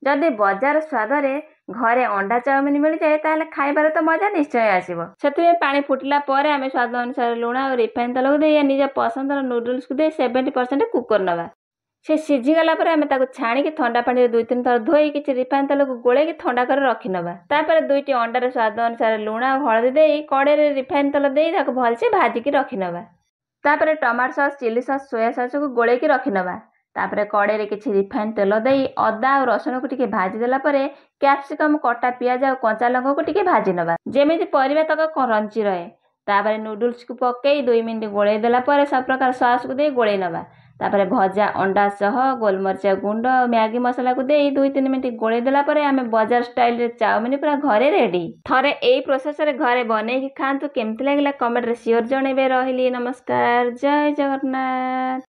ଯଦି ବଜାର ସ୍ୱାଦରେ ଘରେ ଅଣ୍ଡା ଚାଉମିନ ମିଳିଯାଏ ତାହେଲେ ଖାଇବାରେ ତ ମଜା ନିଶ୍ଚୟ ଆସିବ। ସେଥିପାଇଁ ପାଣି ଫୁଟିଲା ପରେ ଆମେ ସ୍ୱାଦ ଅନୁସାରେ ଲୁଣ ଆଉ ରିଫାଇନ୍ ତେଲକୁ ଦେଇ ନିଜ ପସନ୍ଦର ନୁଡଲ୍ସକୁ ଦେଇ 70% କୁକ୍ କରିନେବା। ସେ ସିଝିଗଲା ପରେ ଆମେ ତାକୁ ଛାଣିକି ଥଣ୍ଡା ପାଣିରେ 2-3 ଥର ଧୋଇ କିଛି ରିଫାଇନ୍ ତେଲକୁ ଗୋଳେଇକି ଥଣ୍ଡା କରି ରଖିନେବା। ତାପରେ 2ଟି ଅଣ୍ଡାରେ ସ୍ୱାଦ ଅନୁସାରେ ଲୁଣ ଆଉ ହଳଦୀ ଦେଇ କଡ଼େଇରେ ରିଫାଇନ୍ ତେଲ ଦେଇ ତାକୁ ଭଲସେ ଭାଜିକି ରଖିନେବା। ତାପରେ tomato sauce, chilli sauce, soya ସସ୍କୁ ଗୋଳେଇକି ରଖିନେବା। ତାପରେ କଡ଼େଇରେ କିଛି ରିଫାଇନ୍ ତେଲ ଦେଇ ଅଦା ଆଉ ରସୁଣକୁ ଟିକେ ଭାଜିଦେଲା ପରେ କ୍ୟାପ୍ସିକମ୍, କଟା ପିଆଜ ଆଉ କଞ୍ଚା ଲଙ୍କାକୁ ଟିକେ ଭାଜି ନେବା, ଯେମିତି ପରିବା ତକ କ୍ରଞ୍ଚି ରହେ। ତାପରେ ନୁଡଲ୍ସକୁ ପକେଇ 2 ମିନିଟ୍ ଗୋଳେଇ ଦେଲା ପରେ ସବୁ ପ୍ରକାର ସସ୍କୁ ଦେଇ ଗୋଳେଇ ନେବା। ତାପରେ ଭଜା ଅଣ୍ଡା ସହ ଗୋଲମରିଚ ଗୁଣ୍ଡ ଆଉ ମ୍ୟାଗି ମସଲାକୁ ଦେଇ 2-3 ମିନିଟ୍ ଗୋଳେଇ ଦେଲା ପରେ ଆମେ ବଜାର ଷ୍ଟାଇଲରେ ଚାଉମିନ ପୁରା ଘରେ ରେଡି। ଥରେ ଏଇ ପ୍ରୋସେସରେ ଘରେ ବନେଇକି ଖାଆନ୍ତୁ, କେମିତି ଲାଗିଲା କମେଣ୍ଟରେ ସିଓର ଜଣେଇବେ। ରହିଲି, ନମସ୍କାର, ଜୟ ଜଗନ୍ନାଥ।